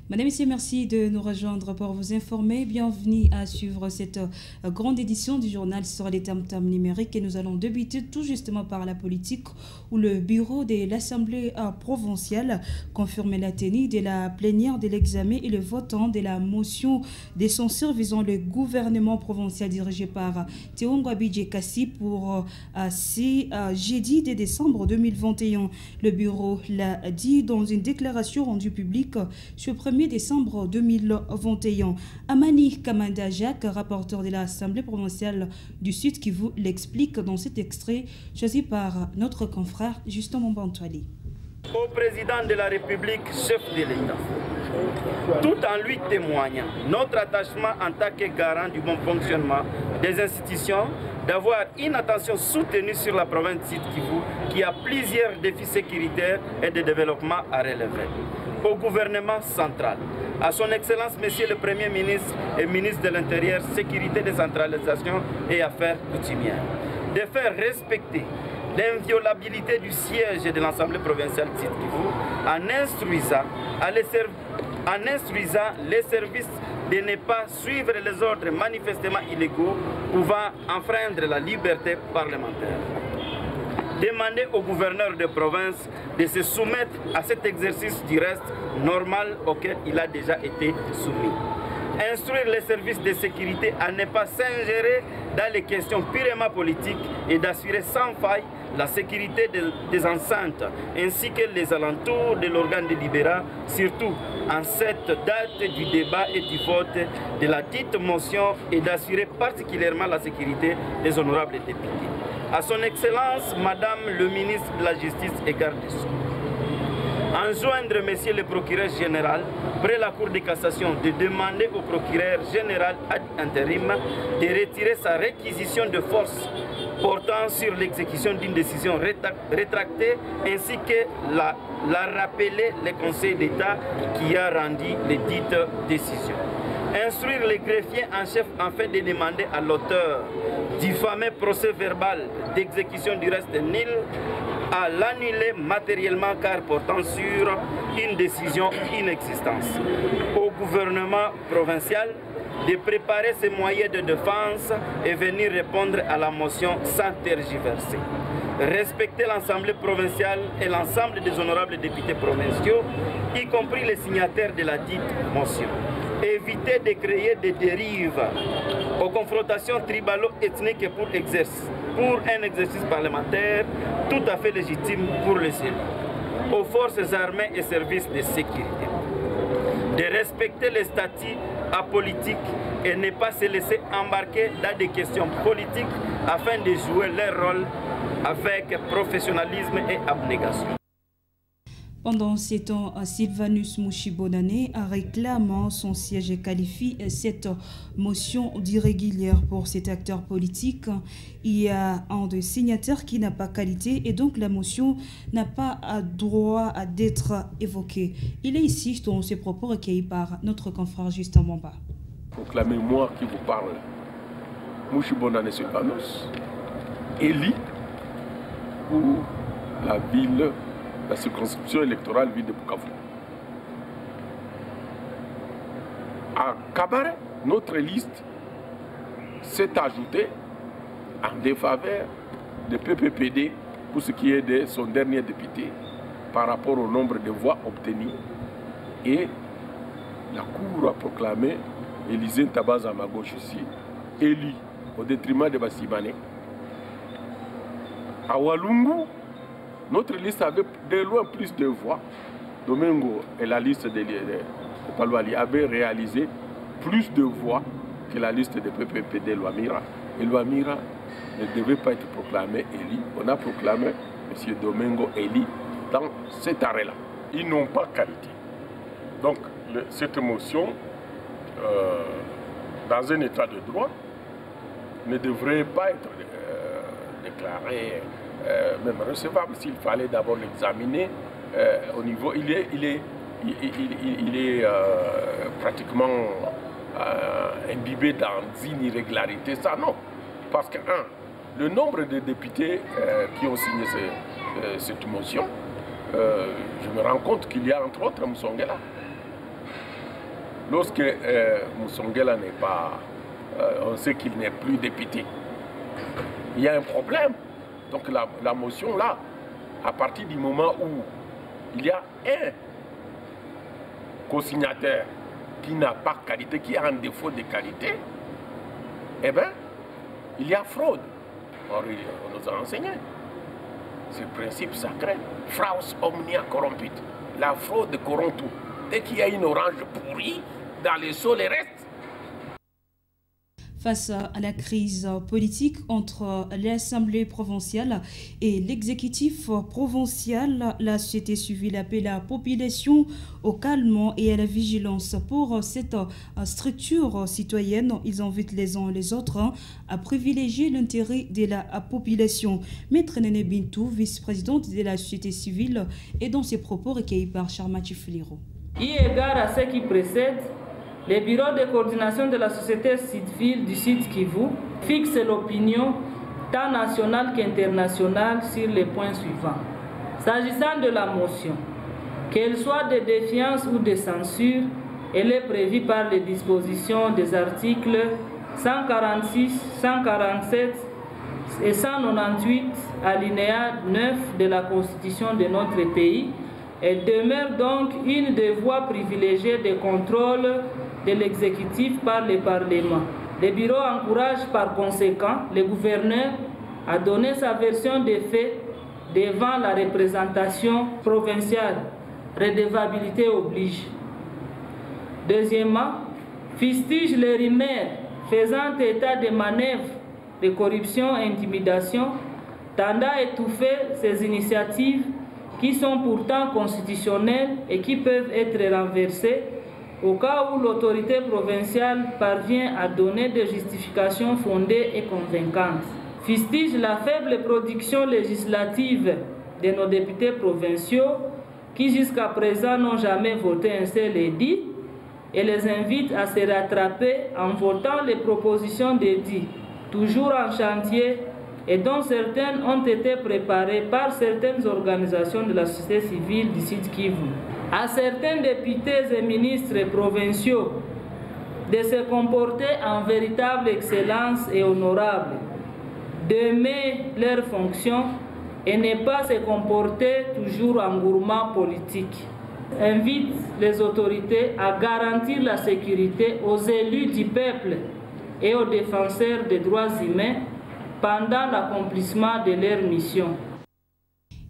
Mesdames et messieurs, merci de nous rejoindre pour vous informer. Bienvenue à suivre cette grande édition du journal sur les tam-tams numériques. Et nous allons débuter tout justement par la politique où le bureau de l'Assemblée provinciale confirme la tenue de la plénière de l'examen et le votant de la motion de censure visant le gouvernement provincial dirigé par Théongo Abidje Kassi pour ce jeudi de décembre 2021. Le bureau l'a dit dans une déclaration rendue publique ce 1er décembre 2021. Amani Kamanda Jacques, rapporteur de l'Assemblée provinciale du Sud, qui vous l'explique dans cet extrait choisi par notre confrère Justin Mombantouali. Au président de la République, chef de l'État, tout en lui témoignant notre attachement en tant que garant du bon fonctionnement des institutions, d'avoir une attention soutenue sur la province de Sud-Kivu qui a plusieurs défis sécuritaires et de développement à relever. Au gouvernement central, à son Excellence Monsieur le Premier ministre et ministre de l'Intérieur, Sécurité, Décentralisation et Affaires coutumières, de faire respecter l'inviolabilité du siège de l'Assemblée provinciale de Sud-Kivu en instruisant les services de ne pas suivre les ordres manifestement illégaux pouvant enfreindre la liberté parlementaire. Demander au gouverneur de province de se soumettre à cet exercice du reste normal auquel il a déjà été soumis. Instruire les services de sécurité à ne pas s'ingérer dans les questions purement politiques et d'assurer sans faille la sécurité des enceintes ainsi que les alentours de l'organe délibérant, surtout en cette date du débat et du vote de la dite motion et d'assurer particulièrement la sécurité des honorables députés. À son Excellence, Madame le ministre de la Justice et garde des Sceaux, enjoindre Monsieur le procureur général, près la Cour de cassation, de demander au procureur général ad intérim de retirer sa réquisition de force portant sur l'exécution d'une décision rétractée, ainsi que la rappeler le Conseil d'État qui a rendu les dites décisions. Instruire les greffiers en chef afin de demander à l'auteur du fameux procès verbal d'exécution du reste nil à l'annuler matériellement car portant sur une décision inexistante. Au gouvernement provincial de préparer ses moyens de défense et venir répondre à la motion sans tergiverser. Respecter l'Assemblée provinciale et l'ensemble des honorables députés provinciaux, y compris les signataires de la dite motion. Éviter de créer des dérives aux confrontations tribalo-ethniques pour un exercice parlementaire tout à fait légitime pour les élus. Aux forces armées et services de sécurité. De respecter les statuts apolitiques et ne pas se laisser embarquer dans des questions politiques afin de jouer leur rôle avec professionnalisme et abnégation. Pendant ces temps, Sylvanus Mouchibonane réclame son siège et qualifie cette motion d'irrégulière pour cet acteur politique. Il y a un des signataires qui n'a pas qualité et donc la motion n'a pas droit d'être évoquée. Il est ici dans ses propos recueillis par notre confrère Justin Mamba. Donc la mémoire qui vous parle, Mouchibonane Sylvanus, élit pour la circonscription électorale ville de Bukavu. À Kabaré, notre liste s'est ajoutée en défaveur de PPPD pour ce qui est de son dernier député par rapport au nombre de voix obtenues. Et la Cour a proclamé Élisée Ntabaza à ma gauche ici, élu au détriment de Bassimane. À Walungu, notre liste avait de loin plus de voix. Domingo et la liste de Palouali avaient réalisé plus de voix que la liste de PPPD Loamira. Et Loamira ne devait pas être proclamé élu. On a proclamé M. Domingo élu dans cet arrêt-là. Ils n'ont pas qualité. Donc, cette motion, dans un état de droit, ne devrait pas être déclarée même recevable s'il fallait d'abord l'examiner au niveau. Il est pratiquement imbibé dans une irrégularité. Ça, non. Parce que, le nombre de députés qui ont signé cette motion, je me rends compte qu'il y a entre autres Moussongela. Lorsque Moussongela n'est pas, on sait qu'il n'est plus député, il y a un problème. Donc la motion là, à partir du moment où il y a un co-signataire qui n'a pas qualité, qui a un défaut de qualité, eh bien, il y a fraude. Or, on nous a enseigné. C'est le principe sacré. Fraus omnia corrompit. La fraude corrompt tout. Dès qu'il y a une orange pourrie, dans les seaux, les restes. Face à la crise politique entre l'Assemblée provinciale et l'exécutif provincial, la société civile appelle la population au calme et à la vigilance. Pour cette structure citoyenne, ils invitent les uns les autres à privilégier l'intérêt de la population. Maître Nene Bintou, vice-présidente de la société civile, est dans ses propos recueillis par Charmati Fliro. Eu égard à ce qui précède, le bureau de coordination de la société civile du Sud Kivu fixe l'opinion tant nationale qu'internationale sur les points suivants. S'agissant de la motion, qu'elle soit de défiance ou de censure, elle est prévue par les dispositions des articles 146, 147 et 198 alinéa 9 de la Constitution de notre pays. Elle demeure donc une des voies privilégiées de contrôle de l'exécutif par le Parlement. Le bureau encourage par conséquent le gouverneur à donner sa version des faits devant la représentation provinciale. Redevabilité oblige. Deuxièmement, fustige les rumeurs faisant état de manœuvres de corruption et intimidation tendant à étouffer ces initiatives qui sont pourtant constitutionnelles et qui peuvent être renversées au cas où l'autorité provinciale parvient à donner des justifications fondées et convaincantes. Fustige la faible production législative de nos députés provinciaux qui jusqu'à présent n'ont jamais voté un seul édit et les invite à se rattraper en votant les propositions d'édit, toujours en chantier et dont certaines ont été préparées par certaines organisations de la société civile du Sud Kivu. À certains députés et ministres provinciaux de se comporter en véritable excellence et honorable, d'aimer leurs fonctions et ne pas se comporter toujours en gourmand politique. Invite les autorités à garantir la sécurité aux élus du peuple et aux défenseurs des droits humains pendant l'accomplissement de leur mission.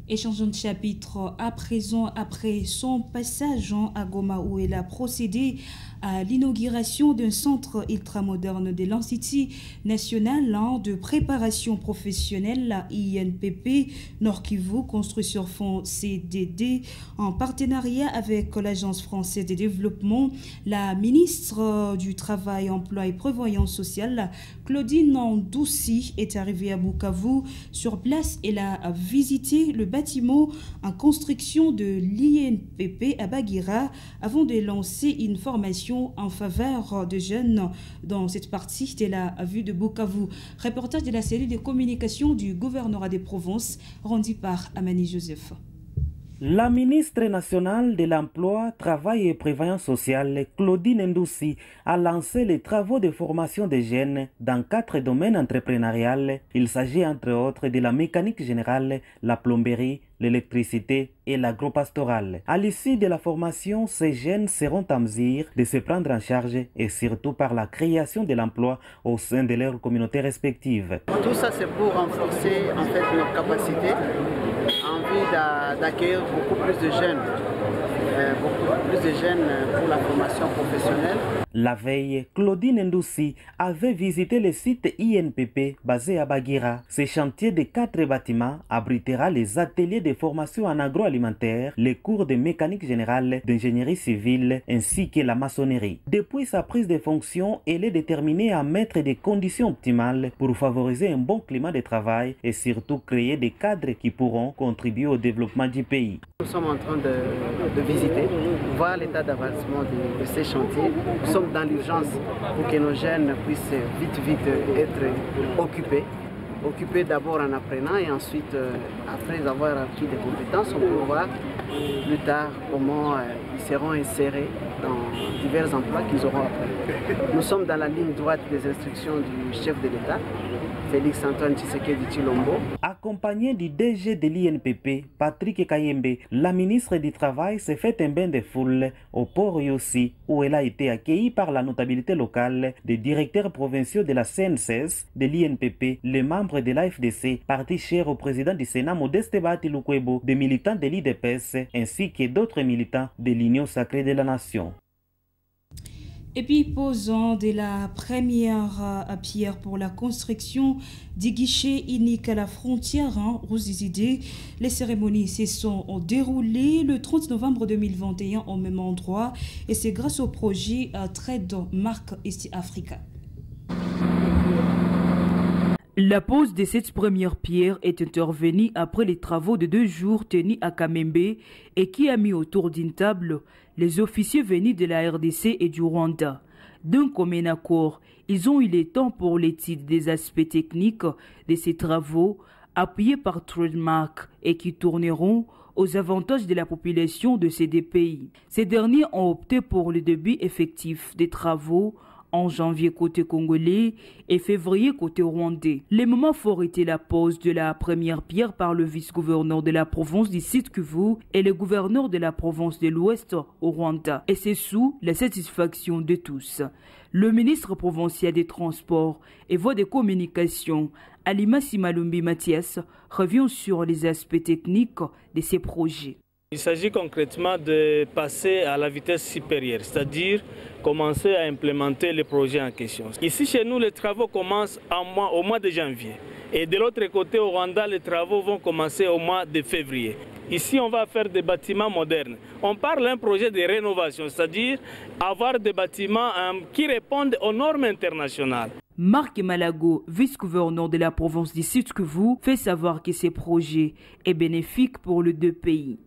Et changeons de chapitre à présent, après son passage à Goma où elle a procédé à l'inauguration d'un centre ultramoderne de l'Institut national de préparation professionnelle, la INPP Nord Kivu, construit sur fonds CDD en partenariat avec l'Agence française de développement. La ministre du Travail, Emploi et Prévoyance sociale, Claudine Ndoussi, est arrivée à Bukavu. Sur place, elle a visité le bâtiment en construction de l'INPP à Baguira avant de lancer une formation en faveur de jeunes dans cette partie de la vue de Bukavu. Reportage de la cellule de communication du gouvernorat des Provinces rendu par Amani Joseph. La ministre nationale de l'Emploi, Travail et Prévoyance sociale, Claudine Ndoussi, a lancé les travaux de formation des jeunes dans 4 domaines entrepreneuriaux. Il s'agit entre autres de la mécanique générale, la plomberie, l'électricité et l'agropastorale. À l'issue de la formation, ces jeunes seront en mesure de se prendre en charge et surtout par la création de l'emploi au sein de leurs communautés respectives. Tout ça, c'est pour renforcer en fait nos capacités en vue d'accueillir beaucoup plus de jeunes pour la formation professionnelle. La veille, Claudine Ndoussi avait visité le site INPP basé à Baguira. Ce chantier de 4 bâtiments abritera les ateliers de formation en agroalimentaire, les cours de mécanique générale, d'ingénierie civile ainsi que la maçonnerie. Depuis sa prise de fonction, elle est déterminée à mettre des conditions optimales pour favoriser un bon climat de travail et surtout créer des cadres qui pourront contribuer au développement du pays. Nous sommes en train de visiter, voir l'état d'avancement de ces chantiers. Nous sommes dans l'urgence pour que nos jeunes puissent vite être occupés d'abord en apprenant et ensuite, après avoir acquis des compétences, on peut voir plus tard comment ils seront insérés dans divers emplois qu'ils auront appris. Nous sommes dans la ligne droite des instructions du chef de l'État, Félix Antoine Tshisekedi Tshilombo. Accompagné du DG de l'INPP, Patrick Kayembe, la ministre du Travail s'est fait un bain de foule au port Yossi, où elle a été accueillie par la notabilité locale, des directeurs provinciaux de la CNCS, de l'INPP, les membres de l'AFDC, parti cher au président du Sénat Modeste Bahati Lukwebo, des militants de l'IDPS, ainsi que d'autres militants de l'Union sacrée de la Nation. Et puis, posant de la première pierre pour la construction du guichet unique à la frontière Rouzizi. Les cérémonies se sont déroulées le 30 novembre 2021 au même endroit et c'est grâce au projet Trademark East Africa. La pose de cette première pierre est intervenue après les travaux de 2 jours tenus à Kamembe et qui a mis autour d'une table les officiers venus de la RDC et du Rwanda. D'un commun accord, ils ont eu le temps pour l'étude des aspects techniques de ces travaux appuyés par Trademark et qui tourneront aux avantages de la population de ces 2 pays. Ces derniers ont opté pour le début effectif des travaux en janvier côté congolais et février côté rwandais. Les moments forts étaient la pose de la première pierre par le vice-gouverneur de la province du Sud-Kivu et le gouverneur de la province de l'Ouest au Rwanda. Et c'est sous la satisfaction de tous. Le ministre provincial des Transports et voies de communication, Alima Simalumbi Mathias, revient sur les aspects techniques de ces projets. Il s'agit concrètement de passer à la vitesse supérieure, c'est-à-dire commencer à implémenter les projets en question. Ici, chez nous, les travaux commencent au mois de janvier. Et de l'autre côté, au Rwanda, les travaux vont commencer au mois de février. Ici, on va faire des bâtiments modernes. On parle d'un projet de rénovation, c'est-à-dire avoir des bâtiments qui répondent aux normes internationales. Marc Malago, vice-gouverneur de la province du Sud-Kivu, fait savoir que ce projet est bénéfique pour les 2 pays.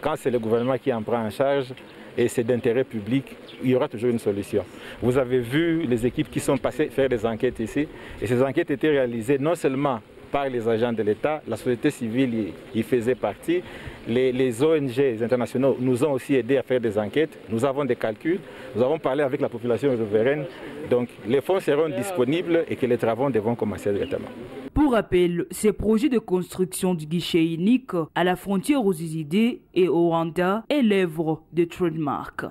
Quand c'est le gouvernement qui en prend en charge et c'est d'intérêt public, il y aura toujours une solution. Vous avez vu les équipes qui sont passées faire des enquêtes ici et ces enquêtes étaient réalisées non seulement par les agents de l'État, la société civile y faisait partie, les ONG internationaux nous ont aussi aidés à faire des enquêtes, nous avons des calculs, nous avons parlé avec la population riveraine, donc les fonds seront disponibles et que les travaux devront commencer directement. Pour rappel, ces projets de construction du guichet unique à la frontière Rouzizi et au Rwanda est l'œuvre de Trademark.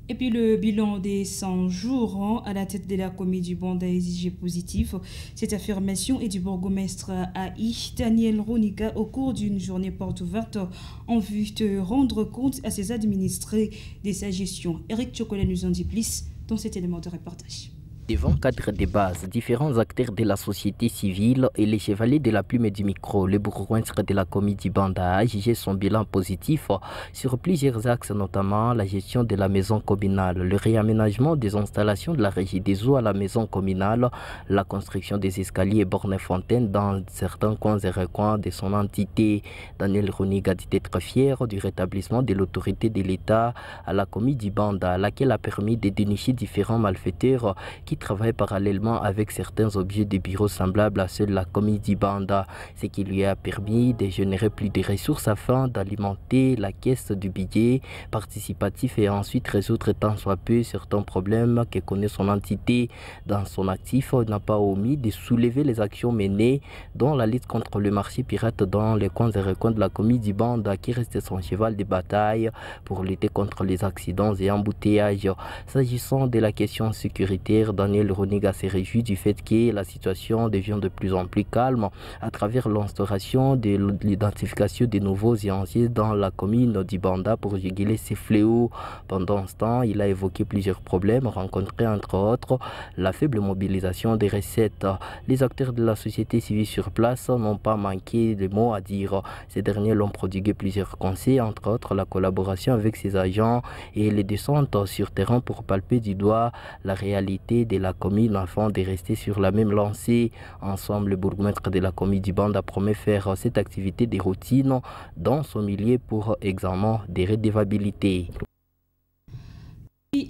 Et puis le bilan des 100 jours à la tête de la commission du Bond a exigé positif. Cette affirmation est du bourgmestre AI, Daniel Ronika, au cours d'une journée porte ouverte en vue de rendre compte à ses administrés de sa gestion. Eric Chocolat nous en dit plus dans cet élément de reportage. Devant cadre de base, différents acteurs de la société civile et les chevaliers de la plume et du micro, le bourgmestre de la comédie Banda a jugé son bilan positif sur plusieurs axes, notamment la gestion de la maison communale, le réaménagement des installations de la régie des eaux à la maison communale, la construction des escaliers et bornes fontaines dans certains coins et recoins de son entité. Daniel Ronig a dit être fier du rétablissement de l'autorité de l'État à la comédie Banda, laquelle a permis de dénicher différents malfaiteurs qui travaille parallèlement avec certains objets de bureau semblables à ceux de la comédie Banda, ce qui lui a permis de générer plus de ressources afin d'alimenter la caisse du budget participatif et ensuite résoudre tant soit peu certains problèmes que connaît son entité. Dans son actif, il n'a pas omis de soulever les actions menées dont la lutte contre le marché pirate dans les coins et recoins de la comédie Banda qui reste son cheval de bataille pour lutter contre les accidents et embouteillages. S'agissant de la question sécuritaire, Daniel Roniga s'est réjoui du fait que la situation devient de plus en plus calme à travers l'instauration de l'identification des nouveaux et anciens dans la commune d'Ibanda pour juguler ces fléaux. Pendant ce temps, il a évoqué plusieurs problèmes rencontrés, entre autres la faible mobilisation des recettes. Les acteurs de la société civile sur place n'ont pas manqué de mots à dire. Ces derniers l'ont prodigué plusieurs conseils, entre autres la collaboration avec ses agents et les descentes sur terrain pour palper du doigt la réalité de la commune afin de rester sur la même lancée. Ensemble, le bourgmestre de la comédie Banda promet faire cette activité de routine dans son milieu pour examen des redevabilités.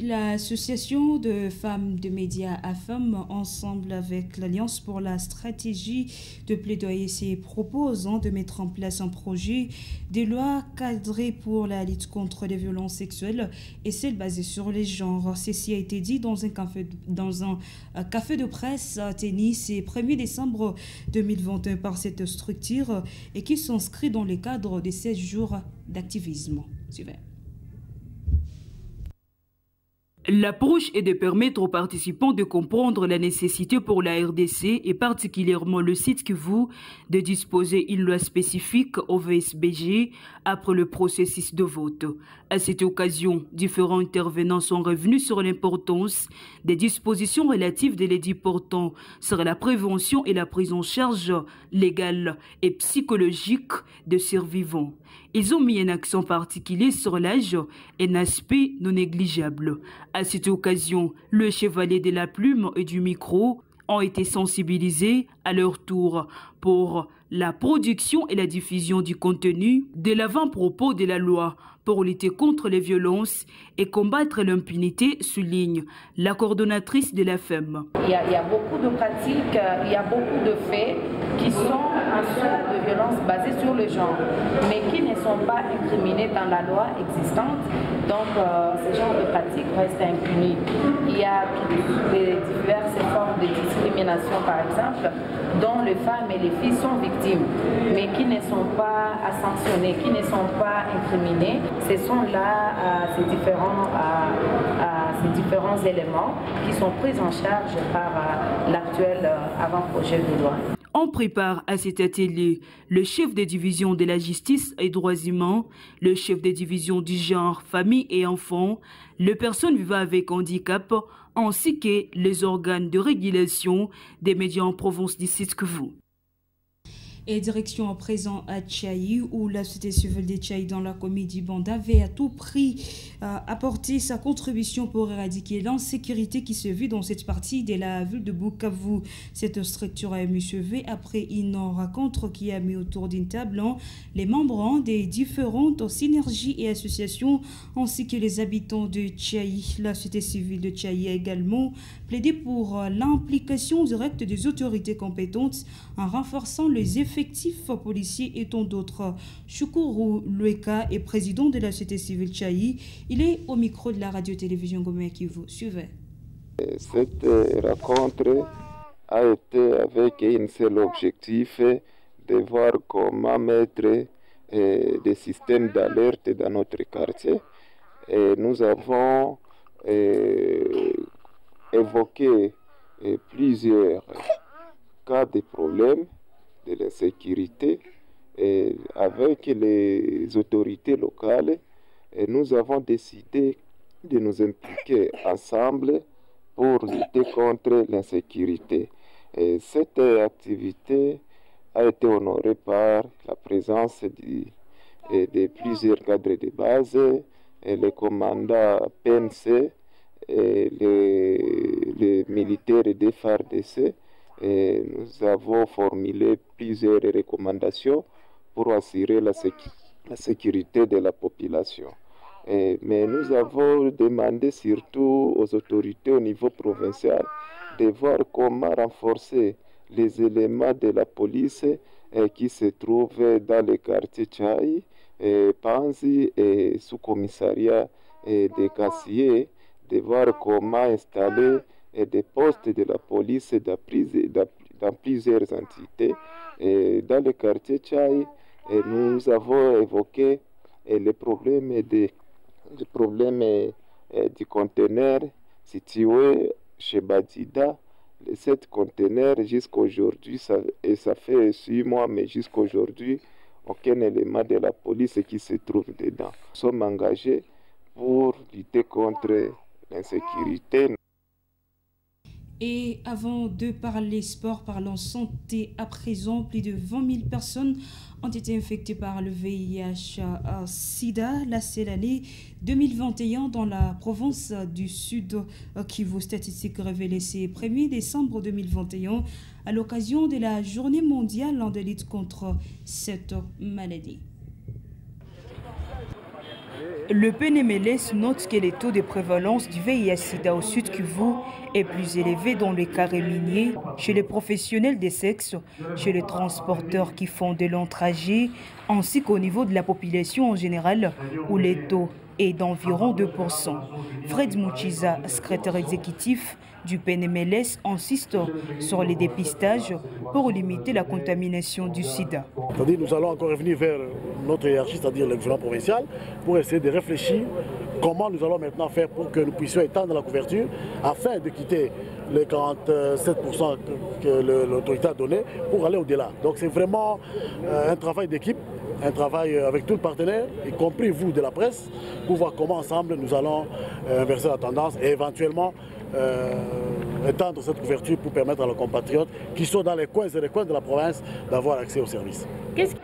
L'association de femmes de médias AFEM, ensemble avec l'Alliance pour la stratégie de plaidoyer, proposant de mettre en place un projet de loi cadré pour la lutte contre les violences sexuelles et celle basée sur les genres. Ceci a été dit dans un café de presse tenu ce 1er décembre 2021 par cette structure et qui s'inscrit dans le cadre de 16 jours d'activisme. Suivez. L'approche est de permettre aux participants de comprendre la nécessité pour la RDC et particulièrement le site Kivu de disposer une loi spécifique au VSBG après le processus de vote. À cette occasion, différents intervenants sont revenus sur l'importance des dispositions relatives de l'édit portant sur la prévention et la prise en charge légale et psychologique de survivants. Ils ont mis un accent particulier sur l'âge, un aspect non négligeable. À cette occasion, le chevalier de la plume et du micro ont été sensibilisés à leur tour pour la production et la diffusion du contenu de l'avant-propos de la loi pour lutter contre les violences et combattre l'impunité, souligne la coordonnatrice de la FEM. Il y a beaucoup de pratiques, il y a beaucoup de faits qui sont en soi de violences basées sur le genre, mais qui ne sont pas incriminés dans la loi existante. Donc, ce genre de pratiques restent impunis. Il y a toutes les diverses formes de discrimination, par exemple, dont les femmes et les filles sont victimes, mais qui ne sont pas à sanctionner, qui ne sont pas incriminés. Ce sont là ces différents éléments qui sont pris en charge par l'actuel avant-projet de loi. On prépare à cet atelier le chef de division de la justice et droits humains, le chef de division du genre, famille et enfants, les personnes vivant avec handicap, ainsi que les organes de régulation des médias en province du Sud Kivu. Et direction à présent à Tchaï, où la société civile de Tchaï dans la comédie Banda avait à tout prix apporté sa contribution pour éradiquer l'insécurité qui se vit dans cette partie de la ville de Bukavu. Cette structure a échoué après une rencontre qui a mis autour d'une table les membres des différentes synergies et associations ainsi que les habitants de Tchaï. La société civile de Tchaï a également plaidé pour l'implication directe des autorités compétentes en renforçant les effectifs policiers et tant d'autres. Choukourou Lueka est président de la société civile Tchaï. Il est au micro de la radio-télévision Gomé qui vous suivez. Cette rencontre a été avec un seul objectif de voir comment mettre des systèmes d'alerte dans notre quartier. Et nous avons évoqué plusieurs cas de problèmes de l'insécurité avec les autorités locales. Et nous avons décidé de nous impliquer ensemble pour lutter contre l'insécurité. Cette activité a été honorée par la présence de plusieurs cadres de base, les commandants PNC, les militaires de FARDC. Nous avons formulé plusieurs recommandations pour assurer la sécurité de la population. Mais nous avons demandé surtout aux autorités au niveau provincial de voir comment renforcer les éléments de la police qui se trouvent dans les quartiers Tchaï, Panzi et sous-commissariat de Cassier, de voir comment installer des postes de la police dans plusieurs entités. Dans le quartier Tchaï, nous avons évoqué le problème du conteneur situé chez Badida. Les 7 conteneurs jusqu'à aujourd'hui, ça fait 6 mois, mais jusqu'à aujourd'hui, aucun élément de la police qui se trouve dedans. Nous sommes engagés pour lutter contre l'insécurité. Et avant de parler sport, parlons santé à présent. Plus de 20 000 personnes ont été infectées par le VIH-Sida la seule année 2021 dans la province du Sud Kivu. Statistiques révélées ce 1er décembre 2021 à l'occasion de la journée mondiale de lutte contre cette maladie. Le PNMLS note que le taux de prévalence du VIH-Sida au Sud Kivu est plus élevé dans les carrés miniers, chez les professionnels des sexes, chez les transporteurs qui font de longs trajets, ainsi qu'au niveau de la population en général, où le taux est d'environ 2%. Fred Mouchiza, secrétaire exécutif du PNMLS, insiste sur les dépistages pour limiter la contamination du sida. C'est-à-dire nous allons encore revenir vers notre hiérarchie, c'est-à-dire le gouvernement provincial, pour essayer de réfléchir comment nous allons maintenant faire pour que nous puissions étendre la couverture afin de quitter les 47% que l'autorité a donné pour aller au-delà. Donc c'est vraiment un travail d'équipe, un travail avec tous les partenaires, y compris vous de la presse, pour voir comment ensemble nous allons inverser la tendance et éventuellement étendre cette couverture pour permettre à nos compatriotes qui sont dans les coins et les coins de la province d'avoir accès aux services.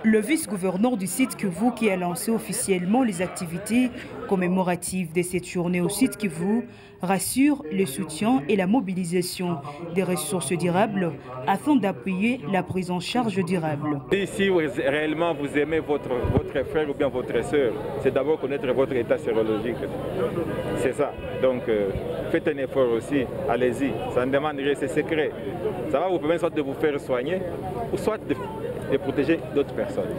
Le vice-gouverneur du site Kivu qui a lancé officiellement les activités commémoratives de cette journée au site Kivu rassure le soutien et la mobilisation des ressources durables afin d'appuyer la prise en charge durable. Si réellement vous aimez votre frère ou bien votre sœur, c'est d'abord connaître votre état sérologique. C'est ça. Donc faites un effort aussi, allez-y. Ça ne demande rien, c'est secret. Ça va vous permettre soit de vous faire soigner ou soit de protéger d'autres personnes.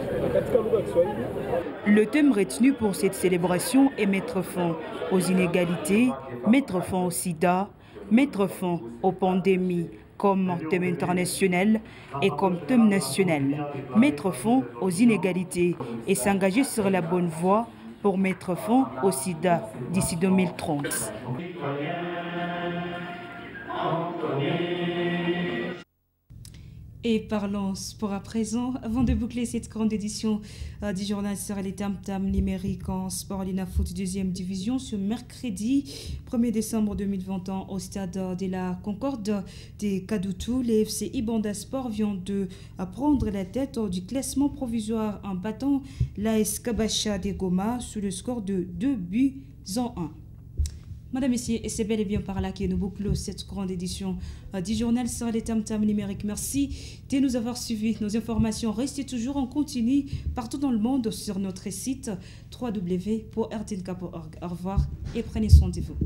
Le thème retenu pour cette célébration est mettre fin aux inégalités, mettre fin au sida, mettre fin aux pandémies comme thème international et comme thème national, mettre fin aux inégalités et s'engager sur la bonne voie pour mettre fin au sida d'ici 2030. Et parlons sport à présent. Avant de boucler cette grande édition du journal sur les tam-tam numériques en sport l'INAFOOT 2e division ce mercredi 1er décembre 2021 au stade de la Concorde des Kadoutou, les FC Ibanda Sport vient de prendre la tête du classement provisoire en battant l'AS Kabacha de Goma sous le score de 2-1. Madame, Messieurs, et c'est bel et bien par là que nous bouclons cette grande édition du journal sur les tam-tam numériques. Merci de nous avoir suivis. Nos informations restent toujours en continu partout dans le monde sur notre site www.rtnk.org. Au revoir et prenez soin de vous.